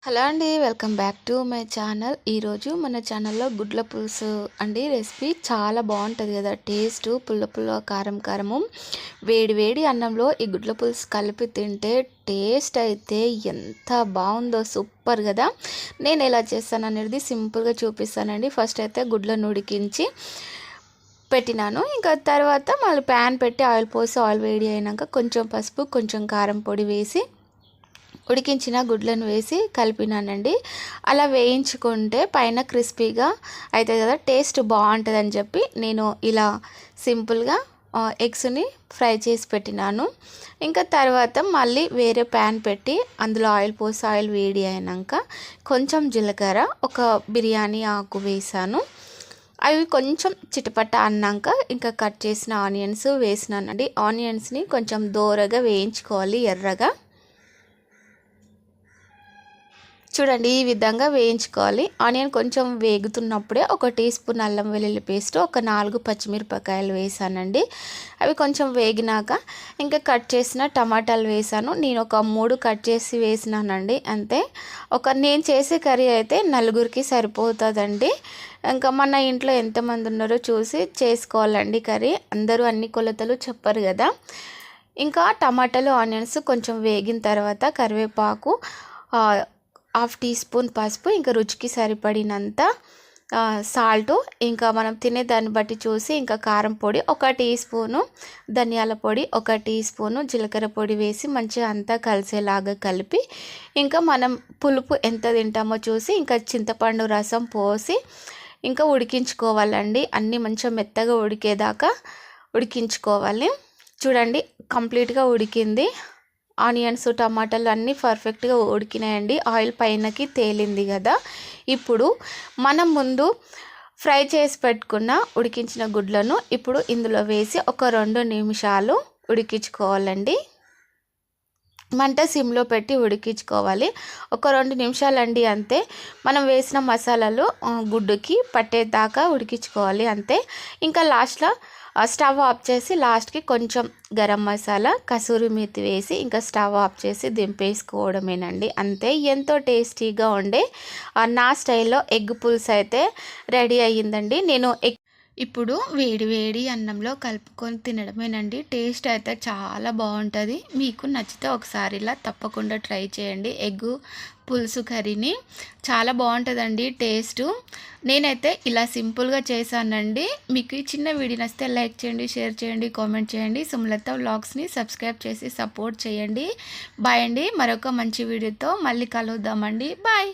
Hello అండి, welcome back to my channel. ఈరోజు మన ఛానల్లో గుడ్ల పులుసు అండి రెసిపీ చాలా బాగుంటుంది కదా. టేస్ట్ పుల్ల పుల్ల కారం కారము వేడి వేడి అన్నంలో ఈ గుడ్ల పులుసు కలిపి తింటే టేస్ట్ అయితే ఎంత బాగుందో, సూపర్ కదా. నేను ఎలా చేస్తాను అనేది సింపుల్గా చూపిస్తానండి. ఫస్ట్ అయితే గుడ్లను ఉడికించి పెట్టినాను. ఇంకా తర్వాత మళ్ళీ ప్యాన్ పెట్టి ఆయిల్ పోసి ఆయిల్ వేడి అయినాక కొంచెం పసుపు కొంచెం కారం పొడి వేసి ఉడికించిన గుడ్లను వేసి కలిపినానండి. అలా వేయించుకుంటే పైన క్రిస్పీగా అవుతుంది కదా, టేస్ట్ బాగుంటుందని చెప్పి నేను ఇలా సింపుల్గా ఎగ్స్ని ఫ్రై చేసి పెట్టినాను. ఇంకా తర్వాత మళ్ళీ వేరే ప్యాన్ పెట్టి అందులో ఆయిల్ పోసి ఆయిల్ వేడి అయినాక కొంచెం జీలకర్ర, ఒక బిర్యానీ ఆకు వేసాను. అవి కొంచెం చిటపట అన్నాక ఇంకా కట్ చేసిన ఆనియన్స్ వేసినానండి. ఆనియన్స్ని కొంచెం దోరగా వేయించుకోవాలి, ఎర్రగా చూడండి ఈ విధంగా వేయించుకోవాలి. ఆనియన్ కొంచెం వేగుతున్నప్పుడే ఒక టీ స్పూన్ అల్లం వెల్లుల్లి పేస్ట్, ఒక 4 పచ్చిమిరపకాయలు వేసానండి. అవి కొంచెం వేగినాక ఇంకా కట్ చేసిన టమాటాలు వేసాను. నేను ఒక 3 కట్ చేసి వేసినానండి, అంతే. నేను చేసే కర్రీ అయితే 4గురికి సరిపోతుందండి. ఇంకా మన ఇంట్లో ఎంతమంది ఉన్నారో చూసి చేసుకోవాలండి కర్రీ. అందరూ అన్ని కొలతలు చెప్పరు కదా. ఇంకా టమాటాలు ఆనియన్స్ కొంచెం వేగిన తర్వాత కరివేపాకు, 1/2 టీ స్పూన్ పసుపు, ఇంకా రుచికి సరిపడినంత సాల్ట్, ఇంకా మనం తినే దాన్ని బట్టి చూసి ఇంకా కారం పొడి 1 టీ స్పూను, ధనియాల పొడి 1 టీ స్పూను, జీలకర్ర పొడి వేసి మంచిగా అంతా కలిసేలాగా కలిపి ఇంకా మనం పులుపు ఎంత తింటామో చూసి ఇంకా చింతపండు రసం పోసి ఇంకా ఉడికించుకోవాలండి. అన్నీ మంచిగా మెత్తగా ఉడికేదాకా ఉడికించుకోవాలి. చూడండి కంప్లీట్గా ఉడికింది. ఆనియన్స్ టమాటాలు అన్నీ పర్ఫెక్ట్గా ఉడికినాయండి. ఆయిల్ పైనకి తేలింది కదా. ఇప్పుడు మనం ముందు ఫ్రై చేసి పెట్టుకున్న ఉడికించిన గుడ్లను ఇప్పుడు ఇందులో వేసి ఒక 2 నిమిషాలు ఉడికించుకోవాలండి. మంట సిమ్లో పెట్టి ఉడికించుకోవాలి. ఒక 2 నిమిషాలండి, అంతే. మనం వేసిన మసాలాలు గుడ్డుకి పట్టేదాకా ఉడికించుకోవాలి, అంతే. ఇంకా లాస్ట్లో స్టవ్ ఆఫ్ చేసి లాస్ట్కి కొంచెం గరం మసాలా, కసూరి మేతి వేసి ఇంకా స్టవ్ ఆఫ్ చేసి దింపేసుకోవడమేనండి, అంతే. ఎంతో టేస్టీగా ఉండే నా స్టైల్లో ఎగ్ పులుసు అయితే రెడీ అయ్యిందండి. నేను ఇప్పుడు వేడి వేడి అన్నంలో కలుపుకొని తినడమేనండి. టేస్ట్ అయితే చాలా బాగుంటుంది. మీకు నచ్చితే ఒకసారి ఇలా తప్పకుండా ట్రై చేయండి. ఎగ్ పులుసు కర్రీని చాలా బాగుంటుందండి టేస్టు. నేనైతే ఇలా సింపుల్గా చేశానండి. మీకు ఈ చిన్న వీడియో నచ్చితే లైక్ చేయండి, షేర్ చేయండి, కామెంట్ చేయండి. సుమలత వ్లాగ్స్ని సబ్స్క్రైబ్ చేసి సపోర్ట్ చేయండి. బాయ్ అండి. మరొక మంచి వీడియోతో మళ్ళీ కలుద్దామండి. బాయ్.